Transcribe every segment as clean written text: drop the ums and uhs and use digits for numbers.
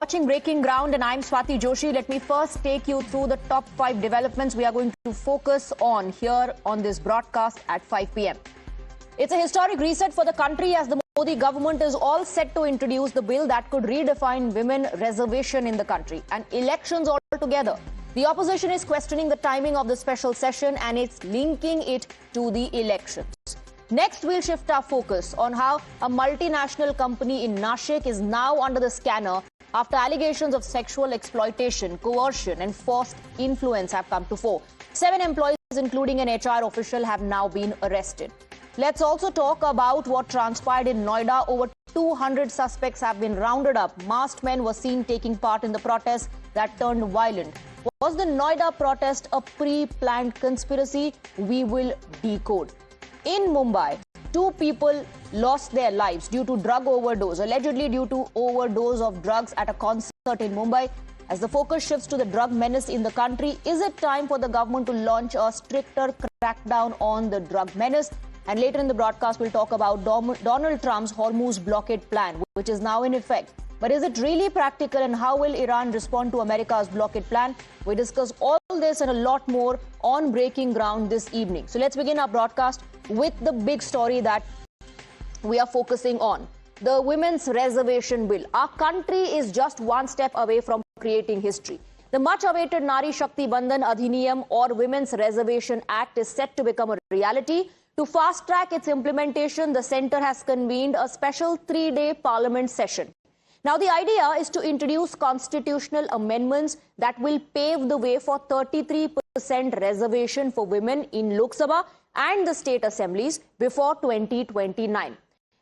watching Breaking Ground and I'm Swati Joshi. Let me first take you through the top 5 developments we are going to focus on here on this broadcast at 5 p.m. It's a historic reset for the country as the Modi government is all set to introduce the bill that could redefine women reservation in the country and elections altogether. The opposition is questioning the timing of the special session and it's linking it to the elections. Next, we'll shift our focus on how a multinational company in Nashik is now under the scanner after allegations of sexual exploitation, coercion and forced influence have come to fore. 7 employees, including an HR official, have now been arrested. Let's also talk about what transpired in Noida. Over 200 suspects have been rounded up. Masked men were seen taking part in the protest that turned violent. Was the Noida protest a pre-planned conspiracy? We will decode. In Mumbai, 2 people lost their lives due to drug overdose, allegedly due to overdose of drugs at a concert in Mumbai. As the focus shifts to the drug menace in the country, is it time for the government to launch a stricter crackdown on the drug menace? And later in the broadcast, we'll talk about Donald Trump's Hormuz blockade plan, which is now in effect. But is it really practical, and how will Iran respond to America's blockade plan? We discuss all this and a lot more on Breaking Ground this evening. So let's begin our broadcast with the big story that we are focusing on. The Women's Reservation Bill. Our country is just one step away from creating history. The much-awaited Nari Shakti Bandhan Adhiniyam or Women's Reservation Act is set to become a reality. To fast-track its implementation, the centre has convened a special 3-day parliament session. Now, the idea is to introduce constitutional amendments that will pave the way for 33% reservation for women in Lok Sabha and the state assemblies before 2029.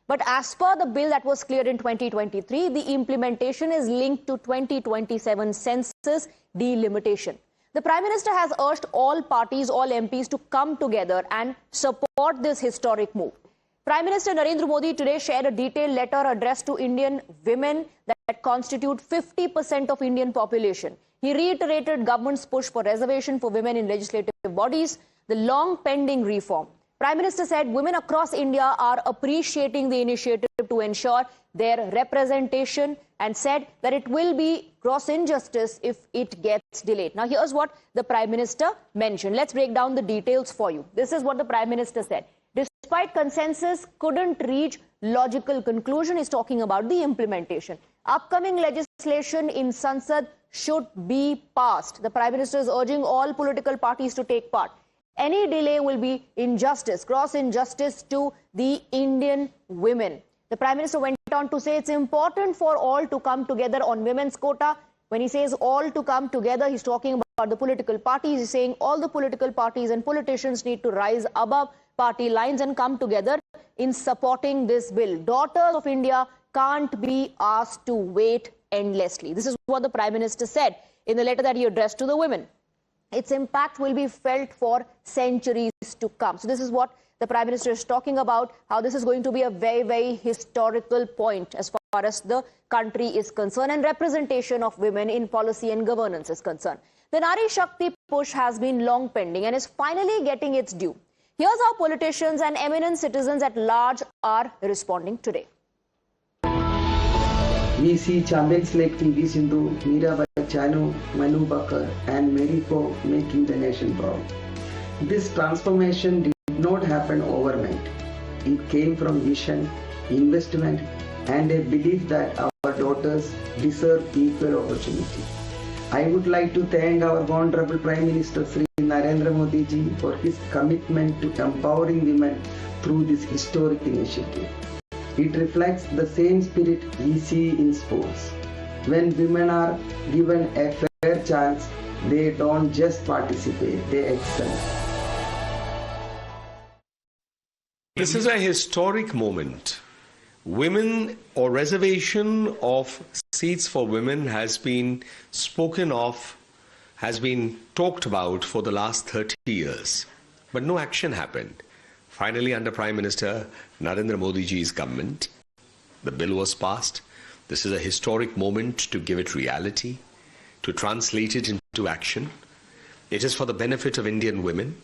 But as per the bill that was cleared in 2023, the implementation is linked to 2027 census delimitation. The Prime Minister has urged all parties, all MPs to come together and support this historic move. Prime Minister Narendra Modi today shared a detailed letter addressed to Indian women that constitute 50% of Indian population. He reiterated government's push for reservation for women in legislative bodies, the long-pending reform. Prime Minister said women across India are appreciating the initiative to ensure their representation and said that it will be gross injustice if it gets delayed. Now, here's what the Prime Minister mentioned. Let's break down the details for you. This is what the Prime Minister said. Despite consensus couldn't reach logical conclusion, is talking about the implementation. Upcoming legislation in Sansad should be passed. The Prime Minister is urging all political parties to take part. Any delay will be injustice, gross injustice to the Indian women. The Prime Minister went on to say it's important for all to come together on women's quota. When he says all to come together, he's talking about the political parties. He's saying all the political parties and politicians need to rise above party lines and come together in supporting this bill. Daughters of India can't be asked to wait endlessly. This is what the Prime Minister said in the letter that he addressed to the women. Its impact will be felt for centuries to come. So this is what the Prime Minister is talking about, how this is going to be a very, very historical point as far as the country is concerned and representation of women in policy and governance is concerned. The Nari Shakti push has been long pending and is finally getting its due. Here's how politicians and eminent citizens at large are responding today. We see champions like PV Sindhu, Mirabai Chanu, Manu Baker and Mary Kom making the nation proud. This transformation did not happen overnight. It came from vision, investment and a belief that our daughters deserve equal opportunity. I would like to thank our Honorable Prime Minister Sri Narendra Modi ji for his commitment to empowering women through this historic initiative. It reflects the same spirit we see in sports. When women are given a fair chance, they don't just participate, they excel. This is a historic moment. Women or reservation of seats for women has been spoken of, has been talked about for the last 30 years. But no action happened. Finally, under Prime Minister Narendra Modi ji's government, the bill was passed. This is a historic moment to give it reality, to translate it into action. It is for the benefit of Indian women.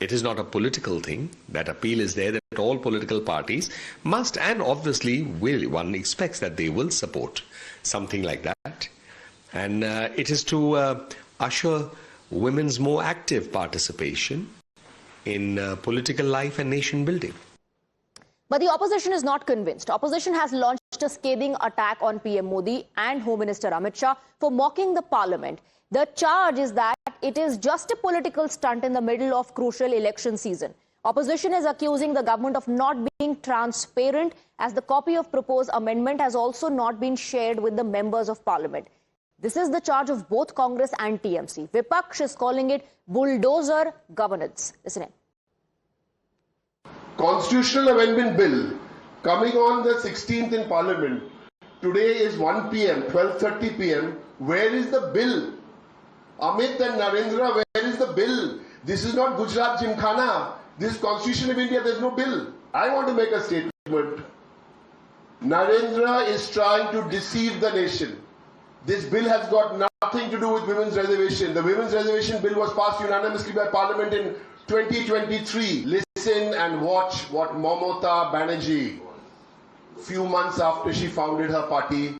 It is not a political thing. That appeal is there that all political parties must and obviously will, one expects that they will support something like that. And it is to usher women's more active participation in political life and nation building. But the opposition is not convinced. Opposition has launched a scathing attack on PM Modi and Home Minister Amit Shah for mocking the parliament. The charge is that it is just a political stunt in the middle of crucial election season. Opposition is accusing the government of not being transparent, as the copy of proposed amendment has also not been shared with the members of parliament. This is the charge of both Congress and TMC. Vipaksh is calling it bulldozer governance. Listen in. Constitutional Amendment Bill coming on the 16th in Parliament. Today is 1 p.m., 12:30 p.m. Where is the bill? Amit and Narendra, where is the bill? This is not Gujarat Gymkhana. This is Constitution of India. There is no bill. I want to make a statement. Narendra is trying to deceive the nation. This bill has got nothing to do with women's reservation. The women's reservation bill was passed unanimously by Parliament in 2023. Listen and watch what Mamata Banerjee, few months after she founded her party,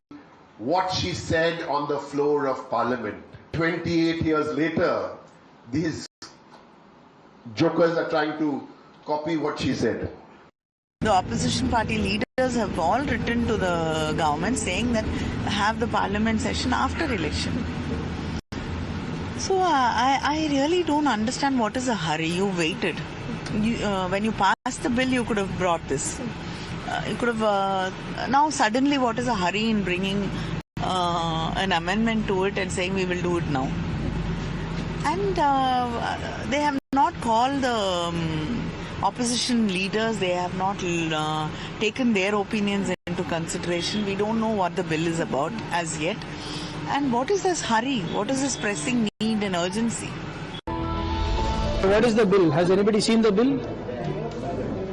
what she said on the floor of Parliament. 28 years later, these jokers are trying to copy what she said. The opposition party leaders have all written to the government saying that have the parliament session after election. So I really don't understand what is the hurry. You waited. When you passed the bill, you could have brought this. You could have now suddenly what is the hurry in bringing an amendment to it and saying we will do it now? And they have not called the opposition leaders. They have not taken their opinions into consideration. We don't know what the bill is about as yet. And what is this hurry? What is this pressing need and urgency? What is the bill? Has anybody seen the bill?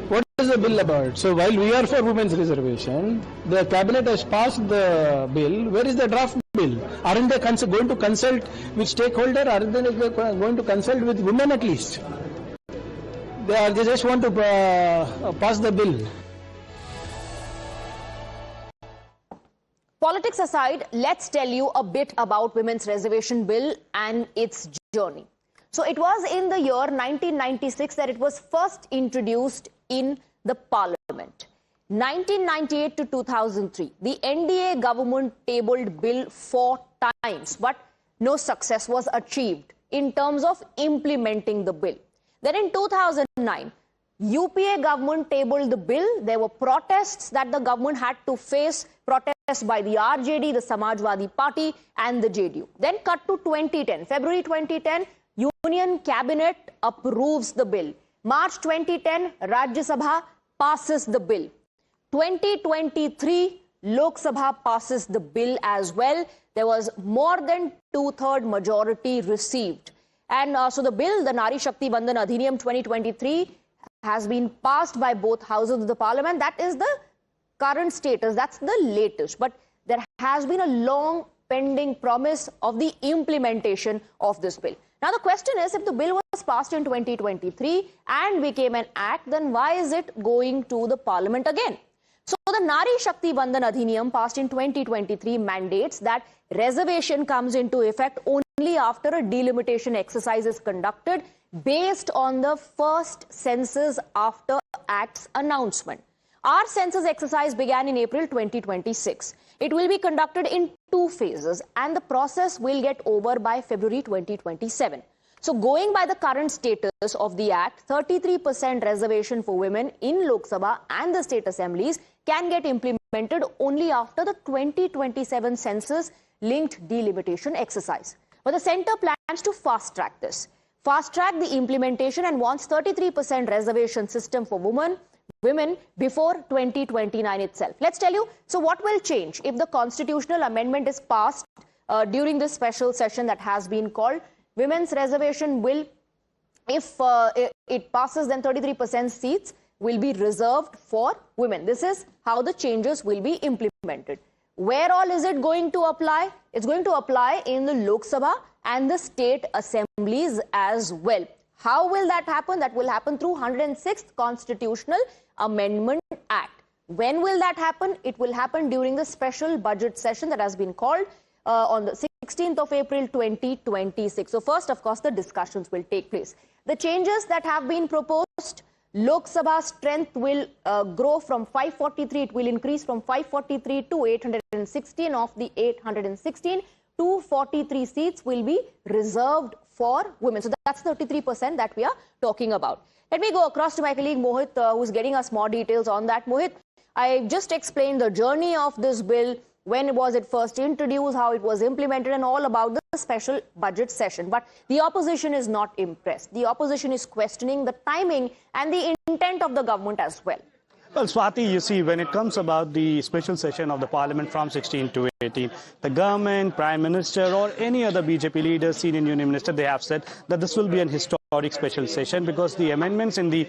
What is the bill about? So while we are for women's reservation, the cabinet has passed the bill. Where is the draft bill? Aren't they going to consult with stakeholder? Aren't they going to consult with women at least? They just want to pass the bill. Politics aside, let's tell you a bit about Women's Reservation Bill and its journey. So it was in the year 1996 that it was first introduced in the Parliament. 1998 to 2003, the NDA government tabled bill 4 times, but no success was achieved in terms of implementing the bill. Then in 2009, UPA government tabled the bill. There were protests that the government had to face, protests by the RJD, the Samajwadi Party and the JDU. Then cut to 2010, February 2010, Union Cabinet approves the bill. March 2010, Rajya Sabha passes the bill. 2023, Lok Sabha passes the bill as well. There was more than 2/3 majority received. And so the bill, the Nari Shakti Vandan Adhiniyam 2023, has been passed by both houses of the parliament. That is the current status. That's the latest. But there has been a long pending promise of the implementation of this bill. Now the question is, if the bill was passed in 2023 and became an act, then why is it going to the parliament again? So the Nari Shakti Vandan Adhiniyam passed in 2023 mandates that reservation comes into effect only after a delimitation exercise is conducted based on the first census after Act's announcement. Our census exercise began in April 2026. It will be conducted in 2 phases and the process will get over by February 2027. So going by the current status of the Act, 33% reservation for women in Lok Sabha and the state assemblies can get implemented only after the 2027 census-linked delimitation exercise. But the centre plans to fast-track this. Fast-track the implementation and wants 33% reservation system for women before 2029 itself. Let's tell you, so what will change if the constitutional amendment is passed during this special session that has been called? Women's reservation will, if it passes, then 33% seats will be reserved for women. This is how the changes will be implemented. Where all is it going to apply? It's going to apply in the Lok Sabha and the state assemblies as well. How will that happen? That will happen through 106th Constitutional Amendment Act. When will that happen? It will happen during the special budget session that has been called on the 16th of April 2026. So first, of course, the discussions will take place. The changes that have been proposed, Lok Sabha strength will grow from 543, it will increase from 543 to 816. Of the 816, 243 seats will be reserved for women. So that's 33% that we are talking about. Let me go across to my colleague Mohit, who's getting us more details on that. Mohit, I just explained the journey of this bill, when was it first introduced, how it was implemented, and all about the special budget session. But the opposition is not impressed. The opposition is questioning the timing and the intent of the government as well. Well, Swati, you see, when it comes about the special session of the parliament from 16 to 18, the government, Prime Minister, or any other BJP leader, senior union minister, they have said that this will be an historic special session because the amendments in the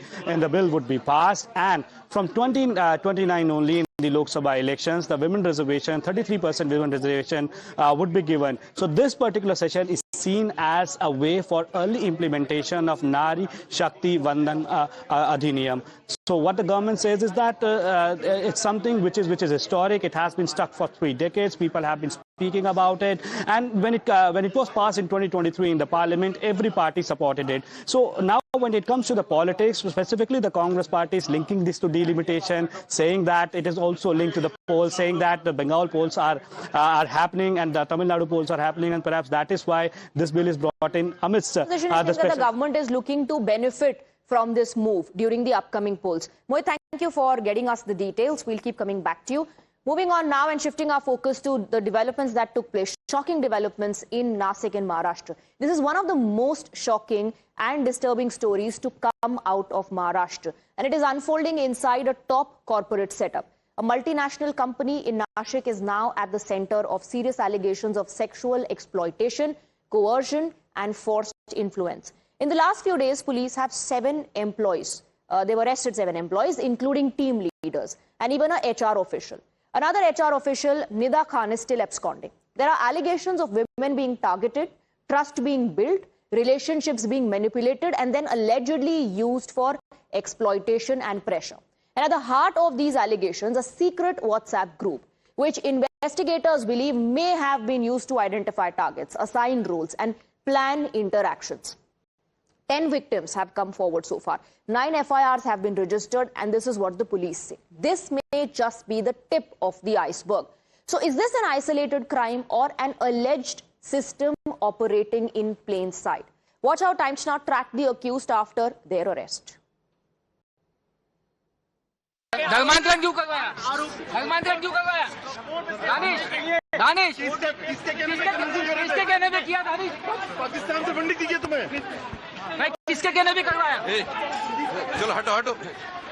bill would be passed, and from 29 only in the Lok Sabha elections, the women reservation, 33% women reservation would be given. So this particular session is seen as a way for early implementation of Nari Shakti Vandan Adhiniyam. So what the government says is that it's something which is historic. It has been stuck for 3 decades. People have been speaking about it, and when it was passed in 2023 in the parliament, every party supported it. So now when it comes to the politics, specifically the Congress party is linking this to delimitation, saying that it is also linked to the polls, saying that the Bengal polls are happening and the Tamil Nadu polls are happening, and perhaps that is why this bill is brought in amidst the special. The government is looking to benefit from this move during the upcoming polls. Mohit, thank you for getting us the details. We'll keep coming back to you. Moving on now and shifting our focus to the developments that took place, shocking developments in Nashik in Maharashtra. This is one of the most shocking and disturbing stories to come out of Maharashtra, and it is unfolding inside a top corporate setup. A multinational company in Nashik is now at the center of serious allegations of sexual exploitation, coercion, and forced influence. In the last few days, police have 7 employees. They've arrested 7 employees, including team leaders and even a HR official. Another HR official, Nida Khan, is still absconding. There are allegations of women being targeted, trust being built, relationships being manipulated, and then allegedly used for exploitation and pressure. And at the heart of these allegations, a secret WhatsApp group, which investigators believe may have been used to identify targets, assign roles, and plan interactions. 10 victims have come forward so far. 9 FIRs have been registered, and this is what the police say. This may just be the tip of the iceberg. So is this an isolated crime or an alleged system operating in plain sight? Watch how Times Now tracked the accused after their arrest. धर्मांतरण क्यों करवाया? धर्मांतरण क्यों करवाया? दानिश, दानिश, किसके कहने पे किया दानिश? पाकिस्तान से फंडिंग कीजिए तुम्हें। मैं किसके कहने पे करवाया? चलो हटो हटो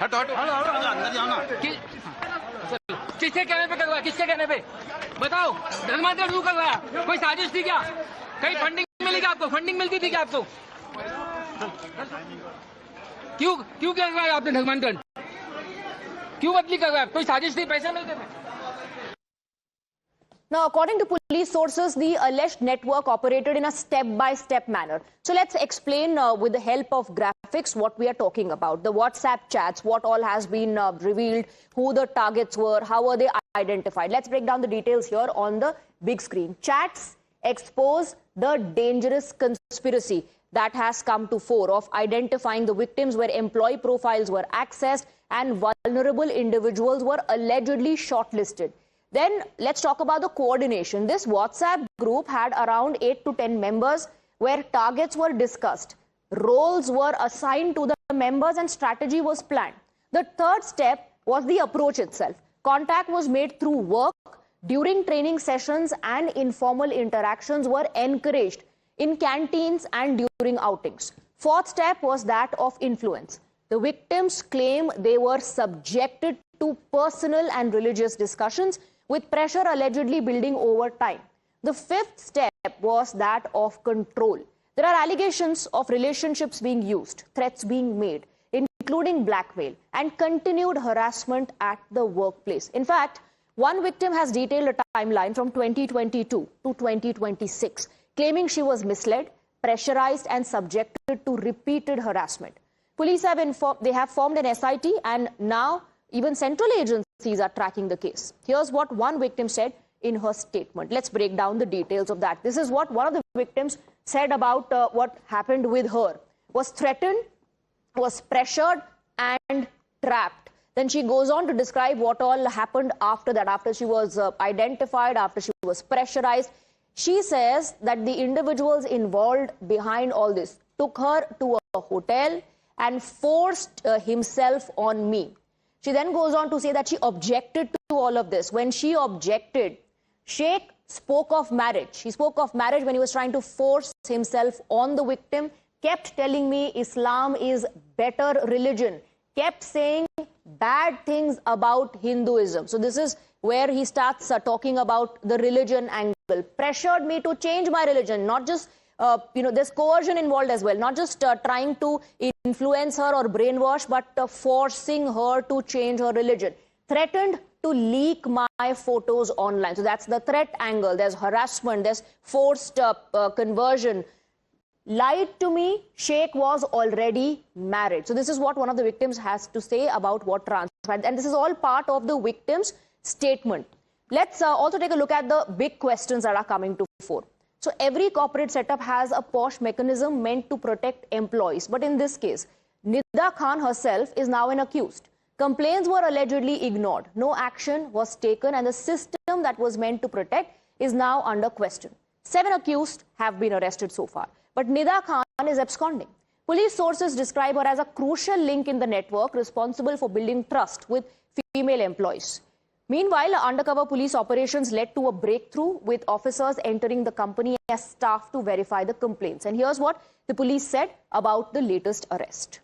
हटो हटो अंदर जाओ ना। किसके कहने पे करवाया? किसके कहने पे? बताओ, धर्मांतरण क्यों करवाया? कोई साजिश थी क्या? कहीं फंडिंग मिली क्या आपको? फंडिंग मिलती थी क्या आपको? क्यों करवाया आपने धर्मांतरण? क्यों बदली करवाया? कोई साजिश थी? पैसे मिलते थे? Now, according to police sources, the alleged network operated in a step-by-step manner. So let's explain with the help of graphics what we are talking about. The WhatsApp chats, what all has been revealed, who the targets were, how were they identified. Let's break down the details here on the big screen. Chats expose the dangerous conspiracy that has come to fore of identifying the victims where employee profiles were accessed and vulnerable individuals were allegedly shortlisted. Then let's talk about the coordination. This WhatsApp group had around 8 to 10 members where targets were discussed, roles were assigned to the members, and strategy was planned. The third step was the approach itself. Contact was made through work, during training sessions, and informal interactions were encouraged in canteens and during outings. Fourth step was that of influence. The victims claim they were subjected to personal and religious discussions, with pressure allegedly building over time. The fifth step was that of control. There are allegations of relationships being used, threats being made, including blackmail, and continued harassment at the workplace. In fact, one victim has detailed a timeline from 2022 to 2026, claiming she was misled, pressurized, and subjected to repeated harassment. Police have formed an SIT, and now even central agencies are tracking the case. Here's what one victim said in her statement. Let's break down the details of that. This is what one of the victims said about what happened with her. Was threatened, was pressured and trapped. Then she goes on to describe what all happened after that, after she was identified, after she was pressurized. She says that the individuals involved behind all this took her to a hotel and forced himself on me. She then goes on to say that she objected to all of this. When she objected, Sheikh spoke of marriage. He spoke of marriage when he was trying to force himself on the victim, kept telling me Islam is better religion, kept saying bad things about Hinduism. So this is where he starts talking about the religion angle. Pressured me to change my religion, not just, there's coercion involved as well, not just trying to influence her or brainwash, but forcing her to change her religion. Threatened to leak my photos online. So that's the threat angle. There's harassment, there's forced conversion. Lied to me, Sheikh was already married. So this is what one of the victims has to say about what transpired. And this is all part of the victim's statement. Let's also take a look at the big questions that are coming to fore. So every corporate setup has a posh mechanism meant to protect employees. But in this case, Nida Khan herself is now an accused. Complaints were allegedly ignored. No action was taken and the system that was meant to protect is now under question. 7 accused have been arrested so far. But Nida Khan is absconding. Police sources describe her as a crucial link in the network responsible for building trust with female employees. Meanwhile, undercover police operations led to a breakthrough with officers entering the company as staff to verify the complaints. And here's what the police said about the latest arrest.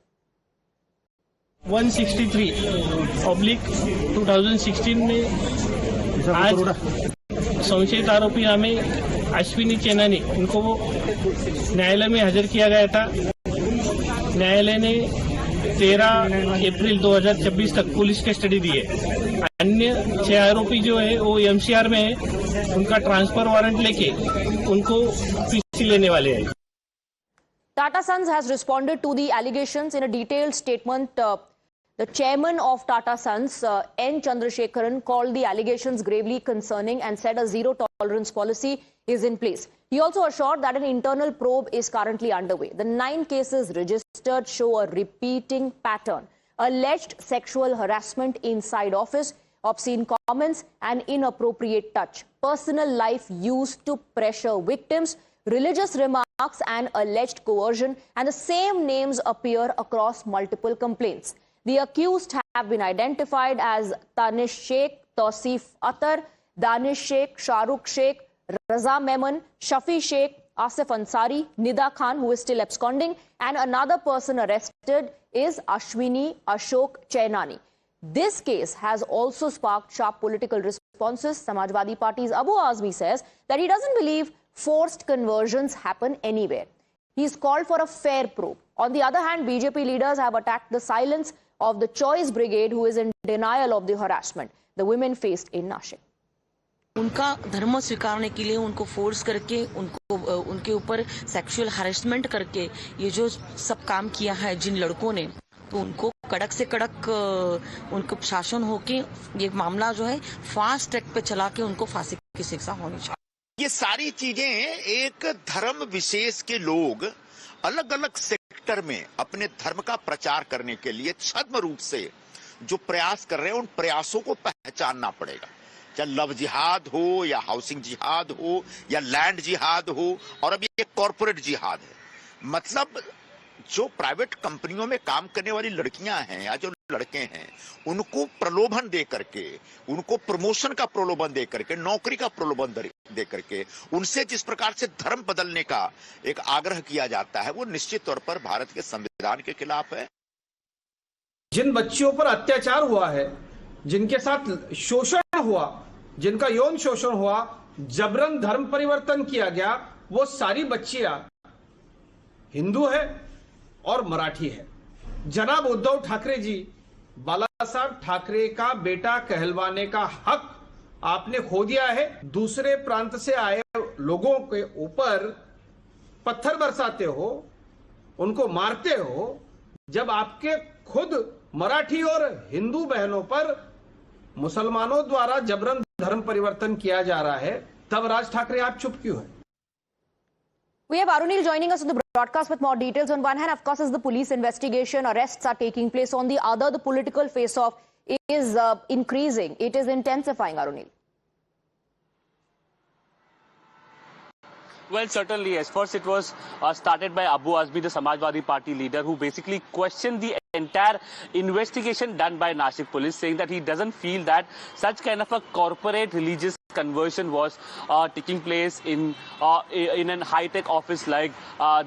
163/2016 में आज संशयित आरोपी नामे अश्विनी चेनानी इनको न्यायालय में हाजिर किया गया था। न्यायालय ने 13 अप्रैल 2026 तक पुलिस कस्टडी दी है। अन्य 6 आरोपी जो है वो एमसीआर में है, उनका ट्रांसफर वारंट लेके उनको पीसी लेने वाले हैं। Tata Sons has responded to the allegations in a detailed statement. The chairman of Tata Sons, N. Chandrasekharan, called the allegations gravely concerning and said a zero-tolerance policy is in place. He also assured that an internal probe is currently underway. The 9 cases registered show a repeating pattern: alleged sexual harassment inside office, obscene comments and inappropriate touch, personal life used to pressure victims, religious remarks and alleged coercion, and the same names appear across multiple complaints. The accused have been identified as Tanish Sheikh, Tausif Atar, Danish Sheikh, Shahrukh Sheikh, Raza Memon, Shafi Sheikh, Asif Ansari, Nida Khan, who is still absconding, and another person arrested is Ashwini Ashok Chainani. This case has also sparked sharp political responses. Samajwadi Party's Abu Azmi says that he doesn't believe forced conversions happen anywhere. He's called for a fair probe. On the other hand, BJP leaders have attacked the silence of the Choice Brigade, who is in denial of the harassment the women faced in Nashik. उनका धर्म स्वीकारने के लिए उनको force करके उनके ऊपर sexual harassment करके ये जो सब काम किया है जिन लड़कों ने, तो उनको कड़क से कड़क उनको शासन होके ये मामला जो है फास्ट ट्रैक पे चला के उनको फांसी की शिक्षा होनी चाहिए। ये सारी चीजें एक धर्म विशेष के लोग अलग अलग सेक्टर में अपने धर्म का प्रचार करने के लिए छद्म रूप से जो प्रयास कर रहे हैं, उन प्रयासों को पहचानना पड़ेगा। चाहे लव जिहाद हो या हाउसिंग जिहाद हो या लैंड जिहाद हो, और अब ये कॉर्पोरेट जिहाद है। मतलब जो प्राइवेट कंपनियों में काम करने वाली लड़कियां हैं या जो लड़के हैं, उनको प्रलोभन दे करके, उनको प्रमोशन का प्रलोभन दे करके, नौकरी का प्रलोभन दे करके उनसे जिस प्रकार से धर्म बदलने का एक आग्रह किया जाता है, वो निश्चित तौर पर भारत के संविधान के खिलाफ है। जिन बच्चियों पर अत्याचार हुआ है, जिनके साथ शोषण हुआ, जिनका यौन शोषण हुआ, जबरन धर्म परिवर्तन किया गया, वो सारी बच्चियां हिंदू है और मराठी है। जनाब उद्धव ठाकरे जी, बाला साहब ठाकरे का बेटा कहलवाने का हक आपने खो दिया है। दूसरे प्रांत से आए लोगों के ऊपर पत्थर बरसाते हो, उनको मारते हो, जब आपके खुद मराठी और हिंदू बहनों पर मुसलमानों द्वारा जबरन धर्म परिवर्तन किया जा रहा है, तब राज ठाकरे आप चुप क्यों हैं? We have Arunil joining us on the broadcast with more details. On one hand, of course, as the police investigation, arrests are taking place. On the other, the political face-off is increasing. It is intensifying, Arunil. Well, certainly, yes. First, it was started by Abu Azmi, the Samajwadi Party leader, who basically questioned the entire investigation done by Nashik police, saying that he doesn't feel that such kind of a corporate religious conversion was taking place in a high-tech office like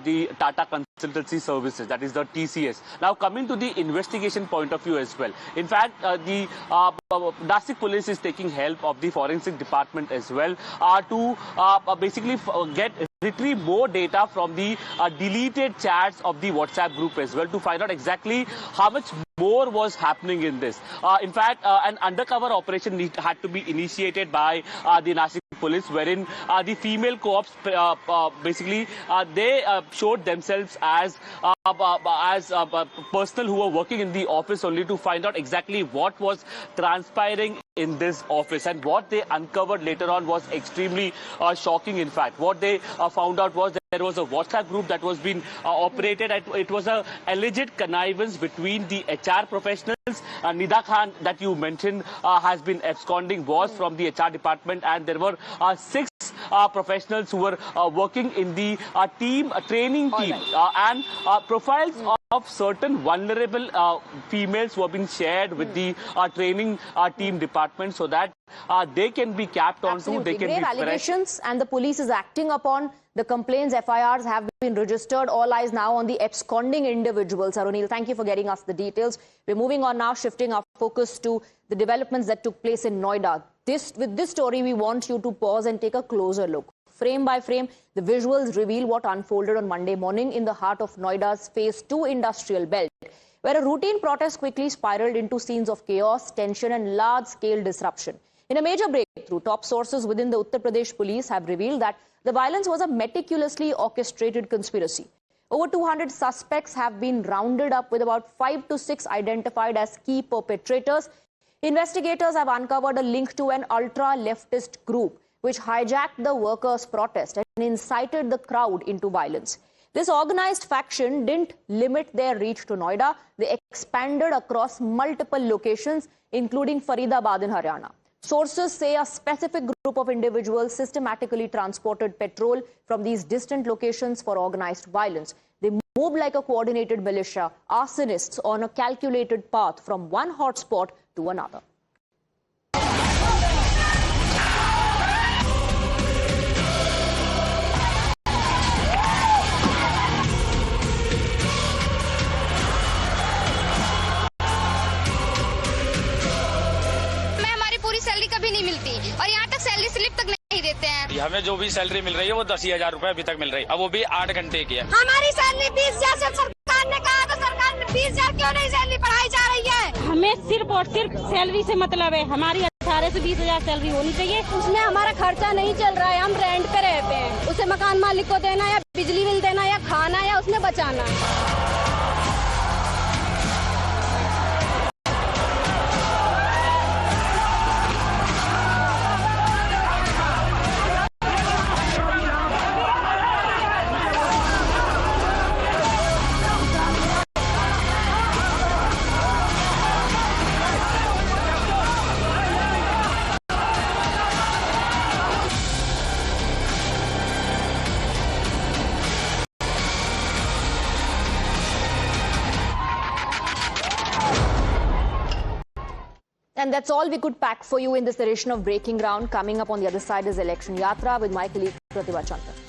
the Tata Consultancy Services, that is the TCS. Now, coming to the investigation point of view as well. In fact, the Nashik police is taking help of the forensic department as well to basically retrieve more data from the deleted chats of the WhatsApp group as well to find out exactly how much more was happening in this. In fact, an undercover operation had to be initiated by the Nashik police, wherein the female co-ops basically they showed themselves as personnel who were working in the office only to find out exactly what was transpiring in this office, and what they uncovered later on was extremely shocking. In fact, what they found out was that there was a WhatsApp group that was being operated. It was a alleged connivance between the HR professionals. Nida Khan, that you mentioned, has been absconding, was from the HR department, and there were 6 professionals who were working in the training team, and profiles of certain vulnerable females who have been shared with the training team department, so that they can be capped onto, they can grave be allegations, and the police is acting upon the complaints. FIRs have been registered. All eyes now on the absconding individuals. Arunil, thank you for getting us the details. We're moving on now, shifting our focus to the developments that took place in Noida. With this story, we want you to pause and take a closer look. Frame by frame, the visuals reveal what unfolded on Monday morning in the heart of Noida's Phase 2 industrial belt, where a routine protest quickly spiraled into scenes of chaos, tension and large-scale disruption. In a major breakthrough, top sources within the Uttar Pradesh police have revealed that the violence was a meticulously orchestrated conspiracy. Over 200 suspects have been rounded up, with about 5 to 6 identified as key perpetrators. Investigators have uncovered a link to an ultra-leftist group which hijacked the workers' protest and incited the crowd into violence. This organized faction didn't limit their reach to Noida. They expanded across multiple locations, including Faridabad in Haryana. Sources say a specific group of individuals systematically transported petrol from these distant locations for organized violence. They moved like a coordinated militia, arsonists on a calculated path from one hotspot to another. Salary कभी नहीं मिलती और यहाँ तक salary slip तक नहीं देते हैं। हमें जो भी सैलरी मिल रही है वो 10,000 रुपए अभी तक मिल रही है, अब वो भी 8 घंटे की है। हमारी सैलरी 20,000 से सरकार ने कहा, तो सरकार ने 20,000 क्यों नहीं सैलरी बढ़ाई जा रही है? हमें सिर्फ और सिर्फ सैलरी से मतलब है, हमारी 18 से 20,000 सैलरी होनी चाहिए। उसमें हमारा खर्चा नहीं चल रहा है, हम रेंट पे रहते हैं, उसे मकान मालिक को देना या बिजली बिल देना या खाना या उसमें बचाना। And that's all we could pack for you in this edition of Breaking Ground. Coming up on the other side is Election Yatra with my colleague Pratibha Chandra.